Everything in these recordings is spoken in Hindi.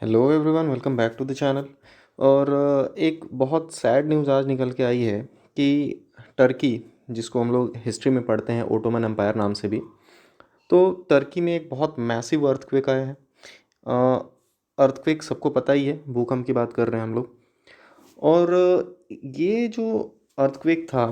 Hello everyone, welcome back to the channel. और एक बहुत सैड न्यूज़ आज निकल के आई है कि टर्की, जिसको हम लोग हिस्ट्री में पढ़ते हैं ओटोमन एम्पायर नाम से भी, तो टर्की में एक बहुत मैसिव अर्थक्वेक आया है। अर्थक्वेक सबको पता ही है, भूकंप की बात कर रहे हैं हम लोग। और ये जो अर्थक्वेक था,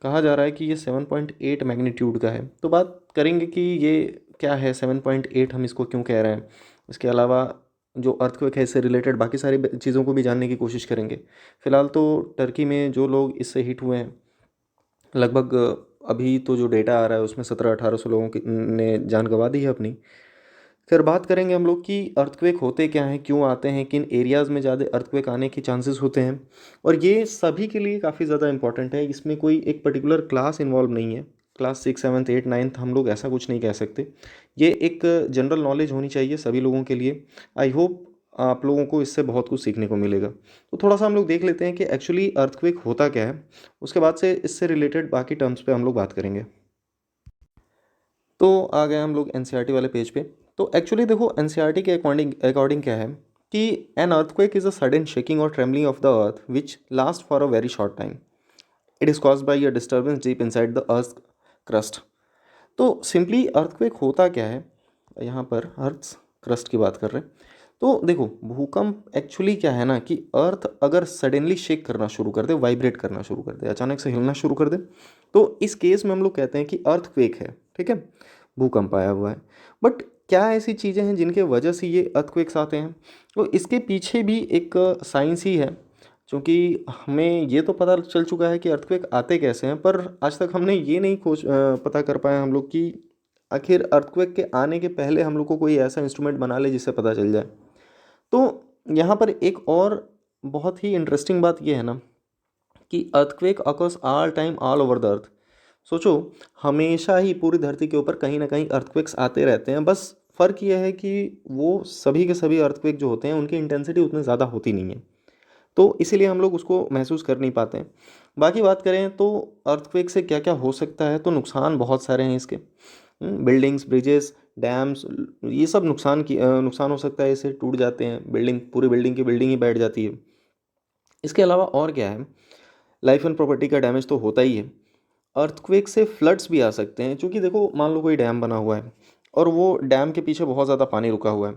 कहा जा रहा है कि ये 7.8 मैग्नीट्यूड का है। तो बात करेंगे कि ये क्या है 7.8, हम इसको क्यों कह रहे हैं। इसके अलावा जो अर्थक्वेक है इससे रिलेटेड बाकी सारी चीज़ों को भी जानने की कोशिश करेंगे। फ़िलहाल तो टर्की में जो लोग इससे हिट हुए हैं, लगभग अभी तो जो डेटा आ रहा है उसमें 1700-1800 लोगों की ने जान गंवा दी है अपनी। फिर बात करेंगे हम लोग कि अर्थक्वेक होते क्या हैं, क्यों आते हैं, किन एरियाज़ में ज़्यादा अर्थक्वेक आने की चांसेस होते हैं। और ये सभी के लिए काफ़ी ज़्यादा इंपॉर्टेंट है, इसमें कोई एक पर्टिकुलर क्लास इन्वॉल्व नहीं है। क्लास 6, 7, 8, 9 हम लोग ऐसा कुछ नहीं कह सकते। ये एक जनरल नॉलेज होनी चाहिए सभी लोगों के लिए। आई होप आप लोगों को इससे बहुत कुछ सीखने को मिलेगा। तो थोड़ा सा हम लोग देख लेते हैं कि एक्चुअली अर्थक्वेक होता क्या है। उसके बाद से इससे रिलेटेड बाकी टर्म्स पे हम लोग बात करेंगे। तो आ गए हम लोग एनसीईआरटी वाले पेज पे। तो एक्चुअली देखो, एनसीईआरटी के अकॉर्डिंग अकॉर्डिंग क्या है कि an earthquake is a sudden shaking और trembling of the earth which last for a very short time. It is caused by a disturbance deep inside the earth crust. तो सिंपली अर्थक्वेक होता क्या है, यहाँ पर अर्थ क्रस्ट की बात कर रहे हैं। तो देखो, भूकंप एक्चुअली क्या है ना कि अर्थ अगर सडनली शेक करना शुरू कर दे, वाइब्रेट करना शुरू कर दे, अचानक से हिलना शुरू कर दे, तो इस केस में हम लोग कहते हैं कि अर्थक्वेक है। ठीक है, भूकंप आया हुआ है। बट क्या ऐसी चीज़ें हैं जिनके वजह से ये अर्थक्वेक्स आते हैं? तो इसके पीछे भी एक साइंस ही है। क्योंकि हमें ये तो पता चल चुका है कि अर्थक्वेक आते कैसे हैं, पर आज तक हमने ये नहीं पता कर पाए हम लोग कि आखिर अर्थक्वेक के आने के पहले हम लोग को कोई ऐसा इंस्ट्रूमेंट बना ले जिससे पता चल जाए। तो यहाँ पर एक और बहुत ही इंटरेस्टिंग बात यह है ना कि earthquake occurs all time all over the earth. सोचो, हमेशा ही पूरी धरती के ऊपर कहीं ना कहीं अर्थक्वेक्स आते रहते हैं। बस फ़र्क यह है कि वो सभी के सभी अर्थक्वेक जो होते हैं उनकी इंटेंसिटी उतनी ज़्यादा होती नहीं है, तो इसीलिए हम लोग उसको महसूस कर नहीं पाते हैं। बाकी बात करें तो अर्थक्वेक से क्या क्या हो सकता है, तो नुकसान बहुत सारे हैं इसके। बिल्डिंग्स, ब्रिजेस, डैम्स, ये सब नुकसान हो सकता है। इससे टूट जाते हैं, बिल्डिंग, पूरी बिल्डिंग की बिल्डिंग ही बैठ जाती है। इसके अलावा और क्या है, लाइफ एंड प्रॉपर्टी का डैमेज तो होता ही है। अर्थक्वेक से फ्लड्स भी आ सकते हैं, क्योंकि देखो, मान लो कोई डैम बना हुआ है और वो डैम के पीछे बहुत ज़्यादा पानी रुका हुआ है,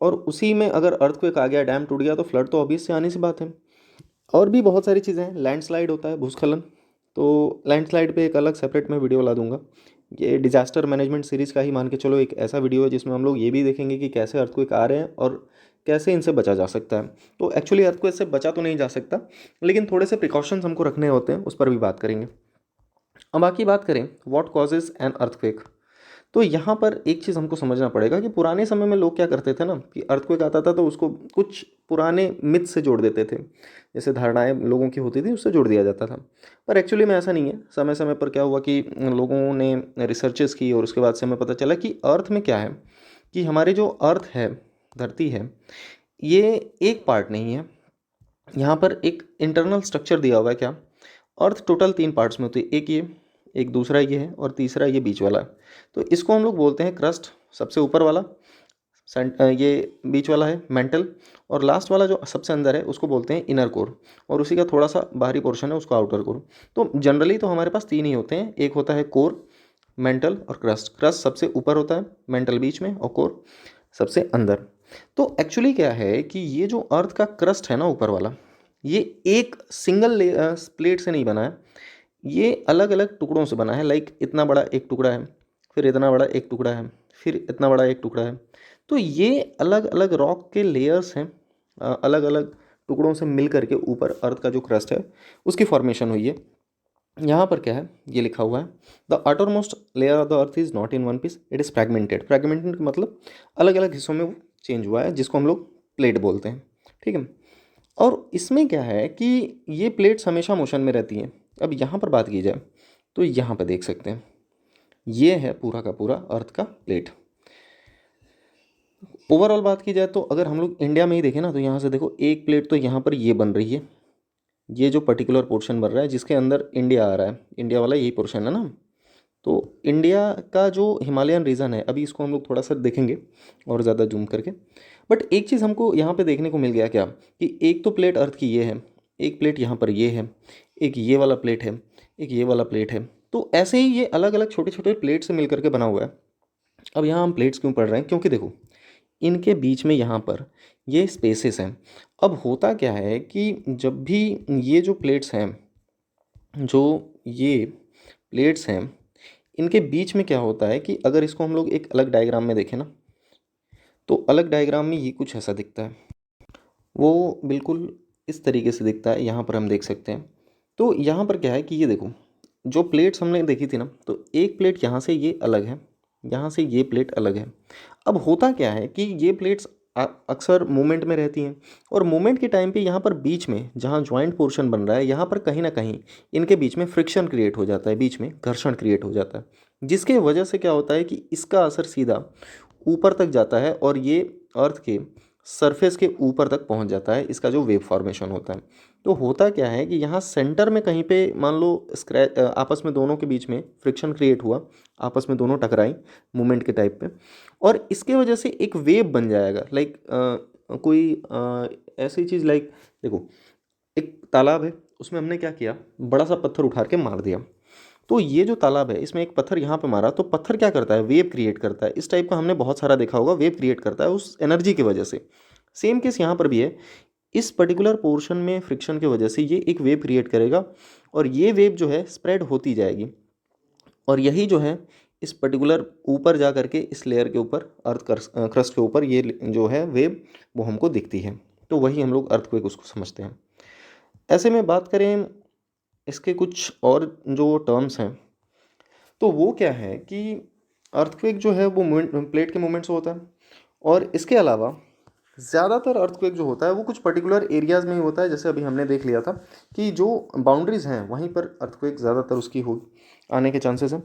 और उसी में अगर अर्थक्वेक आ गया, डैम टूट गया, तो फ्लड तो ऑब्वियस से आनी सी बात है। और भी बहुत सारी चीज़ें हैं, लैंडस्लाइड होता है, भूस्खलन। तो लैंडस्लाइड पे एक अलग सेपरेट मैं वीडियो ला दूंगा। ये डिजास्टर मैनेजमेंट सीरीज़ का ही मान के चलो एक ऐसा वीडियो है जिसमें हम लोग ये भी देखेंगे कि कैसे अर्थक्वेक आ रहे हैं और कैसे इनसे बचा जा सकता है। तो एक्चुअली अर्थक्वेक से बचा तो नहीं जा सकता, लेकिन थोड़े से प्रिकॉशंस हमको रखने होते हैं, उस पर भी बात करेंगे। अब बाकी बात करें, व्हाट कॉजेज एन अर्थक्वेक। तो यहाँ पर एक चीज़ हमको समझना पड़ेगा कि पुराने समय में लोग क्या करते थे ना कि अर्थक्वेक आता था तो उसको कुछ पुराने मिथ से जोड़ देते थे, जैसे धारणाएं लोगों की होती थी उससे जोड़ दिया जाता था। पर एक्चुअली में ऐसा नहीं है। समय समय पर क्या हुआ कि लोगों ने रिसर्चेस की और उसके बाद से हमें पता चला कि अर्थ में क्या है, कि हमारे जो अर्थ है, धरती है, ये एक पार्ट नहीं है। यहाँ पर एक इंटरनल स्ट्रक्चर दिया हुआ है। क्या, अर्थ टोटल 3 पार्ट्स में होती है, एक ये, एक दूसरा ये है, और तीसरा ये बीच वाला है। तो इसको हम लोग बोलते हैं क्रस्ट, सबसे ऊपर वाला। ये बीच वाला है मेंटल, और लास्ट वाला जो सबसे अंदर है उसको बोलते हैं इनर कोर, और उसी का थोड़ा सा बाहरी पोर्शन है उसको आउटर कोर। तो जनरली तो हमारे पास तीन ही होते हैं, एक होता है कोर, मेंटल और क्रस्ट। क्रस्ट सबसे ऊपर होता है, मेंटल बीच में, और कोर सबसे अंदर। तो एक्चुअली क्या है कि ये जो अर्थ का क्रस्ट है ना, ऊपर वाला, ये एक सिंगल प्लेट से नहीं बना है, ये अलग अलग टुकड़ों से बना है। लाइक इतना बड़ा एक टुकड़ा है, फिर इतना बड़ा एक टुकड़ा है, फिर इतना बड़ा एक टुकड़ा है। तो ये अलग अलग रॉक के लेयर्स हैं, अलग अलग टुकड़ों से मिल करके ऊपर अर्थ का जो क्रस्ट है उसकी फॉर्मेशन हुई है। यहाँ पर क्या है, ये लिखा हुआ है, the outermost layer of the earth is not in one piece, it is fragmented. Fragmented का मतलब अलग अलग हिस्सों में वो चेंज हुआ है, जिसको हम लोग प्लेट बोलते हैं। ठीक है, और इसमें क्या है कि ये प्लेट्स हमेशा मोशन में रहती हैं। अब यहाँ पर बात की जाए तो यहाँ पर देख सकते हैं, ये है पूरा का पूरा अर्थ का प्लेट। ओवरऑल बात की जाए तो अगर हम लोग इंडिया में ही देखें ना, तो यहाँ से देखो, एक प्लेट तो यहाँ पर ये बन रही है, ये जो पर्टिकुलर पोर्शन बन रहा है जिसके अंदर इंडिया आ रहा है, इंडिया वाला यही पोर्शन है ना। तो इंडिया का जो हिमालयन रीजन है, अभी इसको हम लोग थोड़ा सा देखेंगे और ज़्यादा जूम करके। बट एक चीज़ हमको यहाँ पे देखने को मिल गया क्या, कि एक तो प्लेट अर्थ की ये है, एक प्लेट यहाँ पर ये है, एक ये वाला प्लेट है, एक ये वाला प्लेट है। तो ऐसे ही ये अलग अलग छोटे छोटे प्लेट से मिल करके बना हुआ है। अब यहाँ हम प्लेट्स क्यों पढ़ रहे हैं, क्योंकि देखो इनके बीच में यहाँ पर ये स्पेसेस हैं। अब होता क्या है कि जब भी ये जो प्लेट्स हैं, जो ये प्लेट्स हैं, इनके बीच में क्या होता है कि अगर इसको हम लोग एक अलग डायग्राम में देखें ना, तो अलग डायग्राम में ये कुछ ऐसा दिखता है। वो बिल्कुल इस तरीके से दिखता है, यहाँ पर हम देख सकते हैं। तो यहाँ पर क्या है कि ये देखो, जो प्लेट्स हमने देखी थी ना, तो एक प्लेट यहाँ से ये अलग है, यहाँ से ये प्लेट अलग है। अब होता क्या है कि ये प्लेट्स अक्सर मूवमेंट में रहती हैं, और मूवमेंट के टाइम पे यहाँ पर बीच में जहाँ जॉइंट पोर्शन बन रहा है, यहाँ पर कहीं ना कहीं इनके बीच में फ्रिक्शन क्रिएट हो जाता है, बीच में घर्षण क्रिएट हो जाता है, जिसके वजह से क्या होता है कि इसका असर सीधा ऊपर तक जाता है और ये अर्थ के सरफेस के ऊपर तक पहुंच जाता है, इसका जो वेव फॉर्मेशन होता है। तो होता क्या है कि यहाँ सेंटर में कहीं पे मान लो स्क्रैच, आपस में दोनों के बीच में फ्रिक्शन क्रिएट हुआ, आपस में दोनों टकराई मूवमेंट के टाइप पे, और इसके वजह से एक वेव बन जाएगा। लाइक कोई ऐसी चीज़, लाइक देखो एक तालाब है, उसमें हमने क्या किया, बड़ा सा पत्थर उठा के मार दिया। तो ये जो तालाब है, इसमें एक पत्थर यहाँ पे मारा, तो पत्थर क्या करता है, वेव क्रिएट करता है। इस टाइप का हमने बहुत सारा देखा होगा, वेव क्रिएट करता है उस एनर्जी की वजह से। सेम केस यहाँ पर भी है, इस पर्टिकुलर पोर्शन में फ्रिक्शन की वजह से ये एक वेव क्रिएट करेगा, और ये वेव जो है स्प्रेड होती जाएगी, और यही जो है इस पर्टिकुलर ऊपर जा करके इस लेयर के ऊपर, अर्थ क्रस्ट के ऊपर ये जो है वेव, वो हमको दिखती है। तो वही हम लोग अर्थक्वेक उसको समझते हैं। ऐसे में बात करें इसके कुछ और जो टर्म्स हैं, तो वो क्या है कि अर्थक्वेक जो है वो प्लेट के मूवमेंट से होता है, और इसके अलावा ज़्यादातर अर्थक्वेक जो होता है वो कुछ पर्टिकुलर एरियाज़ में ही होता है। जैसे अभी हमने देख लिया था कि जो बाउंड्रीज़ हैं वहीं पर अर्थक्वेक ज़्यादातर उसकी हो आने के चांसेस हैं।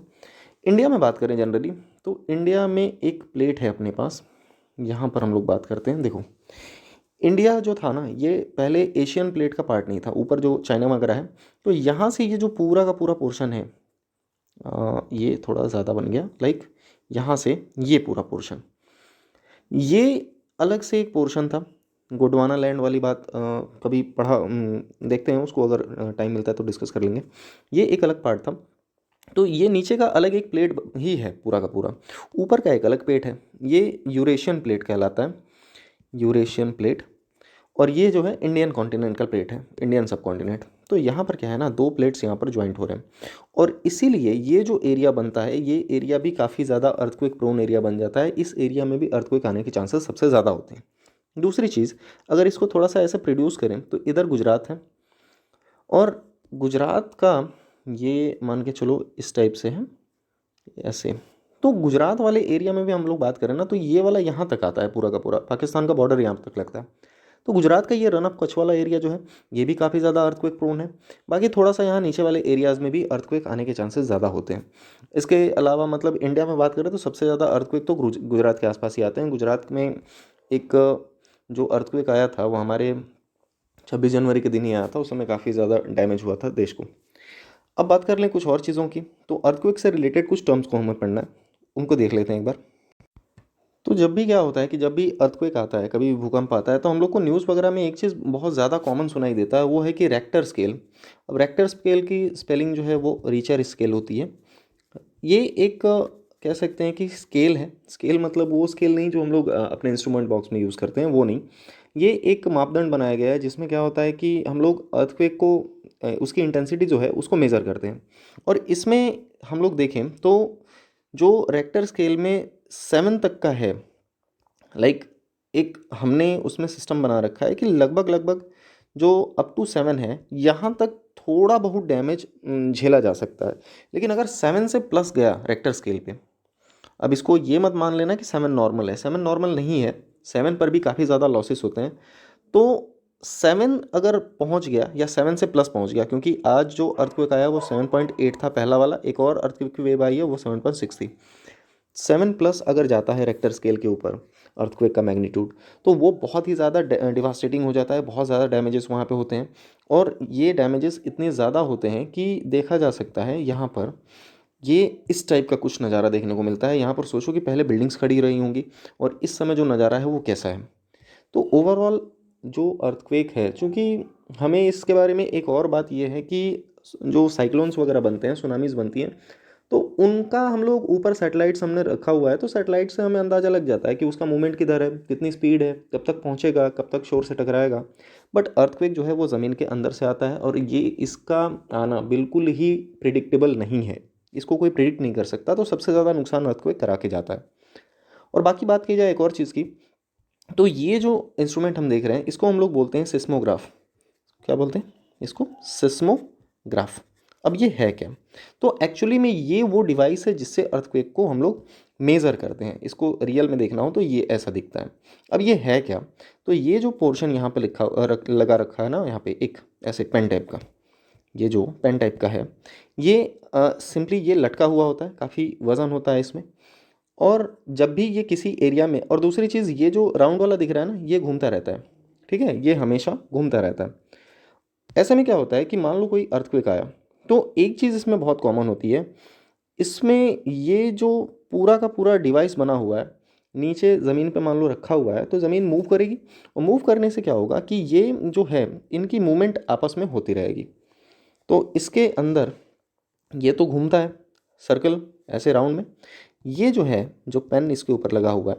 इंडिया में बात करें जनरली, तो इंडिया में एक प्लेट है अपने पास, यहाँ पर हम लोग बात करते हैं। देखो इंडिया जो था ना, ये पहले एशियन प्लेट का पार्ट नहीं था, ऊपर जो चाइना वगैरह है, तो यहाँ से ये जो पूरा का पूरा पोर्शन है, ये थोड़ा ज़्यादा बन गया, लाइक यहाँ से ये पूरा पोर्शन, ये अलग से एक पोर्शन था। गोंडवाना लैंड वाली बात कभी पढ़ा, देखते हैं उसको, अगर टाइम मिलता है तो डिस्कस कर लेंगे। ये एक अलग पार्ट था। तो ये नीचे का अलग एक प्लेट ही है पूरा का पूरा, ऊपर का एक अलग प्लेट है, ये यूरेशियन प्लेट कहलाता है, यूरेशियन प्लेट। और ये जो है इंडियन कॉन्टिनेंटल प्लेट है, इंडियन सब कॉन्टिनेंट। तो यहाँ पर क्या है ना, दो प्लेट्स यहाँ पर ज्वाइंट हो रहे हैं, और इसीलिए ये जो एरिया बनता है, ये एरिया भी काफ़ी ज़्यादा अर्थक्वेक प्रोन एरिया बन जाता है। इस एरिया में भी अर्थक्वेक आने के चांसेस सबसे ज़्यादा होते हैं। दूसरी चीज़, अगर इसको थोड़ा सा ऐसे प्रोड्यूस करें, तो इधर गुजरात है, और गुजरात का ये मान के चलो इस टाइप से है, ऐसे। तो गुजरात वाले एरिया में भी हम लोग बात करें ना, तो ये वाला यहाँ तक आता है, पूरा का पूरा पाकिस्तान का बॉर्डर यहाँ तक लगता है। तो गुजरात का ये रन ऑफ कच्छ वाला एरिया जो है, ये भी काफ़ी ज़्यादा अर्थक्वेक प्रोन है। बाकी थोड़ा सा यहाँ नीचे वाले एरियाज़ में भी अर्थक्वेक आने के चांसेस ज़्यादा होते हैं। इसके अलावा मतलब इंडिया में बात करें तो सबसे ज़्यादा अर्थक्वेक तो गुजरात के आसपास ही आते हैं। गुजरात में एक जो अर्थक्वेक आया था वो हमारे 26 जनवरी के दिन ही आया था, उस समय काफ़ी ज़्यादा डैमेज हुआ था देश को। अब बात कर लें कुछ और चीज़ों की, तो अर्थक्वेक से रिलेटेड कुछ टर्म्स को हमें पढ़ना है, उनको देख लेते हैं एक बार। तो जब भी क्या होता है कि जब भी अर्थक्वेक आता है, कभी भी भूकंप आता है, तो हम लोग को न्यूज़ वगैरह में एक चीज़ बहुत ज़्यादा कॉमन सुनाई देता है, वो है कि रेक्टर स्केल। अब रेक्टर स्केल की स्पेलिंग जो है वो रिचर स्केल होती है। ये एक कह सकते हैं कि स्केल है। स्केल मतलब वो स्केल नहीं जो हम लोग अपने इंस्ट्रूमेंट बॉक्स में यूज़ करते हैं, वो नहीं। ये एक मापदंड बनाया गया है जिसमें क्या होता है कि हम लोग अर्थक्वेक को उसकी इंटेंसिटी जो है उसको मेज़र करते हैं। और इसमें हम लोग देखें तो जो रेक्टर स्केल में 7 तक का है, लाइक एक हमने उसमें सिस्टम बना रखा है कि लगभग लगभग जो अप टू 7 है, यहाँ तक थोड़ा बहुत डैमेज झेला जा सकता है। लेकिन अगर 7 से प्लस गया रेक्टर स्केल पे, अब इसको ये मत मान लेना कि 7 नॉर्मल है, 7 नॉर्मल नहीं है, 7 पर भी काफ़ी ज़्यादा लॉसेस होते हैं। तो 7 अगर पहुंच गया या 7 से प्लस पहुंच गया, क्योंकि आज जो अर्थक्वेक आया वो 7.8 था पहला वाला, एक और अर्थक्वेक की वेव आई है वो 7.6 थी। 7 प्लस अगर जाता है रेक्टर स्केल के ऊपर अर्थक्वेक का मैग्नीट्यूड, तो वो बहुत ही ज़्यादा डिवास्टेटिंग हो जाता है, बहुत ज़्यादा डैमेजेस वहाँ पे होते हैं। और ये डैमेजेस इतने ज़्यादा होते हैं कि देखा जा सकता है यहाँ पर ये इस टाइप का कुछ नज़ारा देखने को मिलता है। यहाँ पर सोचो कि पहले बिल्डिंग्स खड़ी रही होंगी, और इस समय जो नज़ारा है वो कैसा है। तो ओवरऑल जो अर्थक्वेक है, चूँकि हमें इसके बारे में एक और बात ये है कि जो साइक्लोन्स वगैरह बनते हैं, सुनामीज़ बनती हैं, तो उनका हम लोग ऊपर सैटेलाइट्स हमने रखा हुआ है, तो सैटेलाइट से हमें अंदाज़ा लग जाता है कि उसका मूवमेंट किधर है, कितनी स्पीड है, कब तक पहुँचेगा, कब तक शोर से टकराएगा। बट अर्थक्वेक जो है वो ज़मीन के अंदर से आता है, और ये इसका आना बिल्कुल ही प्रिडिक्टेबल नहीं है। इसको कोई प्रिडिक्ट नहीं कर सकता, तो सबसे ज़्यादा नुकसान अर्थक्वेक करा के जाता है। और बाकी बात की जाए एक और चीज़ की, तो ये जो इंस्ट्रूमेंट हम देख रहे हैं इसको हम लोग बोलते हैं सिस्मोग्राफ। क्या बोलते हैं इसको? सिस्मोग्राफ। अब ये है क्या? तो एक्चुअली में ये वो डिवाइस है जिससे अर्थक्वेक को हम लोग मेज़र करते हैं। इसको रियल में देखना हो तो ये ऐसा दिखता है। अब ये है क्या? तो ये जो पोर्शन यहाँ पे लगा रखा है ना, यहाँ पे एक ऐसे पेन टाइप का, ये जो पेन टाइप का है, ये सिंपली ये लटका हुआ होता है, काफ़ी वज़न होता है इसमें। और जब भी ये किसी एरिया में, और दूसरी चीज़ ये जो राउंड वाला दिख रहा है ना, ये घूमता रहता है। ठीक है, ये हमेशा घूमता रहता है। ऐसे में क्या होता है कि मान लो कोई अर्थक्वेक आया, तो एक चीज़ इसमें बहुत कॉमन होती है, इसमें ये जो पूरा का पूरा डिवाइस बना हुआ है, नीचे ज़मीन पे मान लो रखा हुआ है, तो ज़मीन मूव करेगी, और मूव करने से क्या होगा कि ये जो है इनकी मूवमेंट आपस में होती रहेगी। तो इसके अंदर ये तो घूमता है सर्कल ऐसे राउंड में, ये जो है जो पेन इसके ऊपर लगा हुआ है,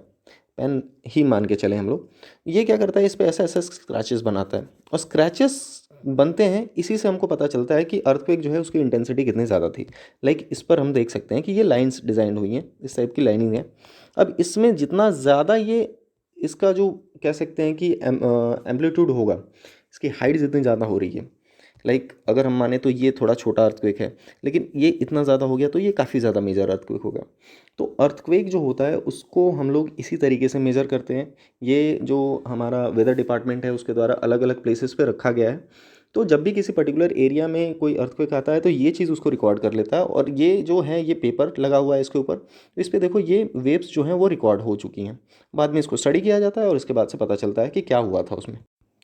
पेन ही मान के चले हम लोग, ये क्या करता है, इस पे ऐसे ऐसे स्क्रैचेस बनाता है, और स्क्रैचेस बनते हैं, इसी से हमको पता चलता है कि अर्थक्वेक जो है उसकी इंटेंसिटी कितनी ज़्यादा थी। लाइक इस पर हम देख सकते हैं कि ये लाइंस डिज़ाइन हुई हैं, इस टाइप की लाइनिंग है। अब इसमें जितना ज़्यादा ये इसका जो कह सकते हैं कि एम्पलीट्यूड होगा, इसकी हाइट जितनी ज़्यादा हो रही है, लाइक अगर हम माने तो ये थोड़ा छोटा अर्थक्वेक है, लेकिन ये इतना ज़्यादा हो गया तो ये काफ़ी ज़्यादा मेजर अर्थक्वेक होगा। तो अर्थक्वेक जो होता है उसको हम लोग इसी तरीके से मेज़र करते हैं। ये जो हमारा वेदर डिपार्टमेंट है उसके द्वारा अलग अलग प्लेसेस पे रखा गया है। तो जब भी किसी पर्टिकुलर एरिया में कोई अर्थक्वेक आता है तो ये चीज़ उसको रिकॉर्ड कर लेता है, और ये जो है ये पेपर लगा हुआ है इसके ऊपर, तो इस पे देखो ये वेव्स जो हैं वो रिकॉर्ड हो चुकी हैं। बाद में इसको स्टडी किया जाता है और इसके बाद से पता चलता है कि क्या हुआ था उसमें।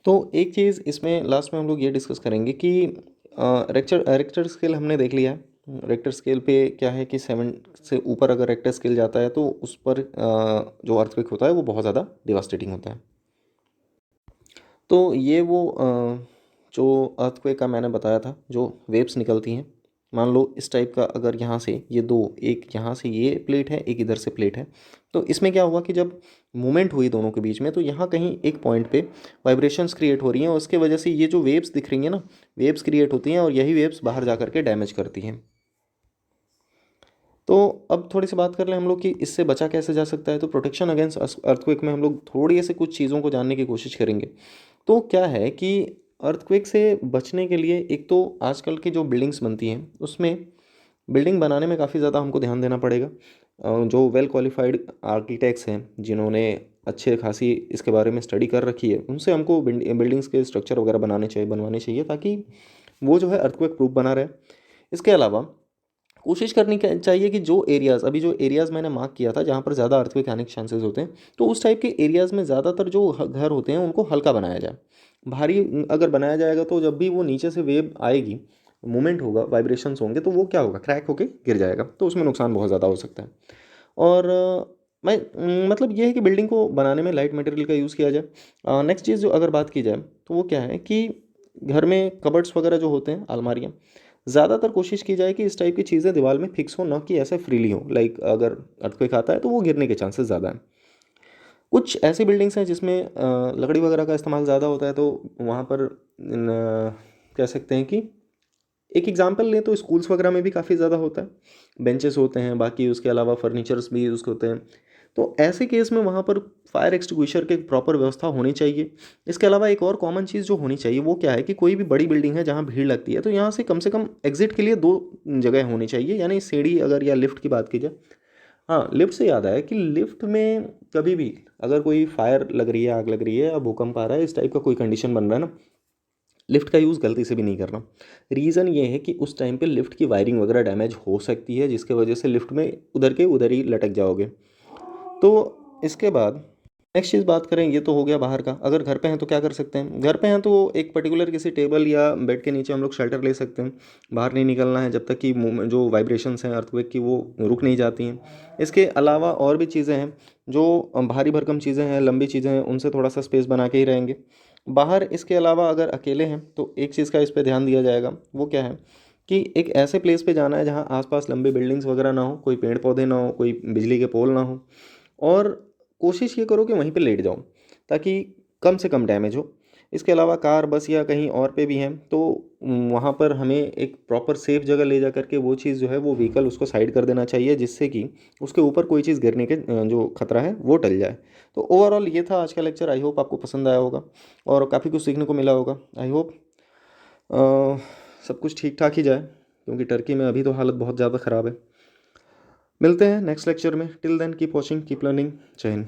तो एक चीज़ इसमें लास्ट में हम लोग ये डिस्कस करेंगे कि रेक्टर स्केल हमने देख लिया है। रेक्टर स्केल पे क्या है कि 7 से ऊपर अगर रेक्टर स्केल जाता है तो उस पर जो अर्थक्वेक होता है वो बहुत ज़्यादा डिवास्टेटिंग होता है। तो ये वो जो अर्थक्वेक का मैंने बताया था, जो वेव्स निकलती हैं, मान लो इस टाइप का, अगर यहाँ से ये दो, एक यहाँ से ये प्लेट है, एक इधर से प्लेट है, तो इसमें क्या हुआ कि जब मूवमेंट हुई दोनों के बीच में, तो यहाँ कहीं एक पॉइंट पे वाइब्रेशंस क्रिएट हो रही हैं, और उसके वजह से ये जो वेव्स दिख रही हैं ना, वेव्स क्रिएट होती हैं, और यही वेव्स बाहर जा करके डैमेज करती हैं। तो अब थोड़ी सी बात कर लें हम लोग कि इससे बचा कैसे जा सकता है। तो प्रोटेक्शन अगेंस्ट अर्थक्वेक में हम लोग थोड़ी ऐसे कुछ चीज़ों को जानने की कोशिश करेंगे। तो क्या है कि अर्थक्वेक से बचने के लिए एक तो आजकल की जो बिल्डिंग्स बनती हैं उसमें, बिल्डिंग बनाने में काफ़ी ज़्यादा हमको ध्यान देना पड़ेगा। जो वेल क्वालिफाइड आर्किटेक्ट्स हैं जिन्होंने अच्छे खासी इसके बारे में स्टडी कर रखी है, उनसे हमको बिल्डिंग्स के स्ट्रक्चर वगैरह बनवाने चाहिए, ताकि वो जो है अर्थक्वेक प्रूफ बना रहे। इसके अलावा कोशिश करनी चाहिए कि जो एरियाज़, अभी जो एरियाज़ मैंने मार्क किया था जहाँ पर ज़्यादा अर्थक्वेक आने के चांसेस होते हैं, तो उस टाइप के एरियाज़ में ज़्यादातर जो घर होते हैं उनको हल्का बनाया जाए। भारी अगर बनाया जाएगा तो जब भी वो नीचे से वेव आएगी, मूवमेंट होगा, वाइब्रेशंस होंगे, तो वो क्या होगा, क्रैक होके गिर जाएगा, तो उसमें नुकसान बहुत ज़्यादा हो सकता है। और मैं मतलब ये है कि बिल्डिंग को बनाने में लाइट मटेरियल का यूज़ किया जाए। नेक्स्ट चीज़ जो अगर बात की जाए तो वो क्या है कि घर में कबर्ड्स वगैरह जो होते हैं, अलमारियाँ, ज़्यादातर कोशिश की जाए कि इस टाइप की चीज़ें दीवार में फिक्स हो, ना कि ऐसे फ्रीली हो। लाइक अगर अर्थक्वेक आता है तो वो गिरने के चांसेस ज़्यादा हैं। कुछ ऐसी बिल्डिंग्स हैं जिसमें लकड़ी वगैरह का इस्तेमाल ज़्यादा होता है, तो वहाँ पर कह सकते हैं कि एक एग्जांपल लें तो स्कूल्स वगैरह में भी काफ़ी ज़्यादा होता है, बेंचेस होते हैं, बाकी उसके अलावा फर्नीचर्स भी यूज़ होते हैं। तो ऐसे केस में वहाँ पर फायर एक्सटिंग्विशर की प्रॉपर व्यवस्था होनी चाहिए। इसके अलावा एक और कॉमन चीज़ जो होनी चाहिए वो क्या है कि कोई भी बड़ी बिल्डिंग है जहाँ भीड़ लगती है, तो यहाँ से कम एग्जिट के लिए 2 जगह होनी चाहिए, यानी सीढ़ी अगर या लिफ्ट की बात की जाए। हाँ, लिफ्ट से याद आया कि लिफ्ट में कभी भी अगर कोई फायर लग रही है, आग लग रही है, या भूकंप आ रहा है, इस टाइप का कोई कंडीशन बन रहा है ना, लिफ्ट का यूज़ गलती से भी नहीं करना। रीज़न ये है कि उस टाइम पे लिफ्ट की वायरिंग वगैरह डैमेज हो सकती है, जिसके वजह से लिफ्ट में उधर के उधर ही लटक जाओगे। तो इसके बाद नेक्स्ट चीज़ बात करें, ये तो हो गया बाहर का। अगर घर पे हैं तो क्या कर सकते हैं? घर पे हैं तो एक पर्टिकुलर किसी टेबल या बेड के नीचे हम लोग शेल्टर ले सकते हैं। बाहर नहीं निकलना है जब तक कि जो वाइब्रेशंस हैं अर्थक्वेक की वो रुक नहीं जाती हैं। इसके अलावा और भी चीज़ें हैं जो भारी भरकम चीज़ें हैं, लंबी चीज़ें हैं, उनसे थोड़ा सा स्पेस बना के ही रहेंगे बाहर। इसके अलावा अगर अकेले हैं तो एक चीज़ का इस पे ध्यान दिया जाएगा, वो क्या है कि एक ऐसे प्लेस पे जाना है जहाँ आसपास लंबी बिल्डिंग्स वगैरह ना हो, कोई पेड़ पौधे ना हो, कोई बिजली के पोल ना हो। और कोशिश ये करो कि वहीं पे लेट जाओ ताकि कम से कम डैमेज हो। इसके अलावा कार, बस या कहीं और पे भी हैं तो वहाँ पर हमें एक प्रॉपर सेफ जगह ले जा करके वो चीज़ जो है वो व्हीकल उसको साइड कर देना चाहिए, जिससे कि उसके ऊपर कोई चीज़ गिरने के जो खतरा है वो टल जाए। तो ओवरऑल ये था आज का लेक्चर। आई होप आपको पसंद आया होगा और काफ़ी कुछ सीखने को मिला होगा। आई होप सब कुछ ठीक ठाक ही जाए, क्योंकि टर्की में अभी तो हालत बहुत ज़्यादा ख़राब है। मिलते हैं नेक्स्ट लेक्चर में। Till then keep watching, keep learning. जय हिंद।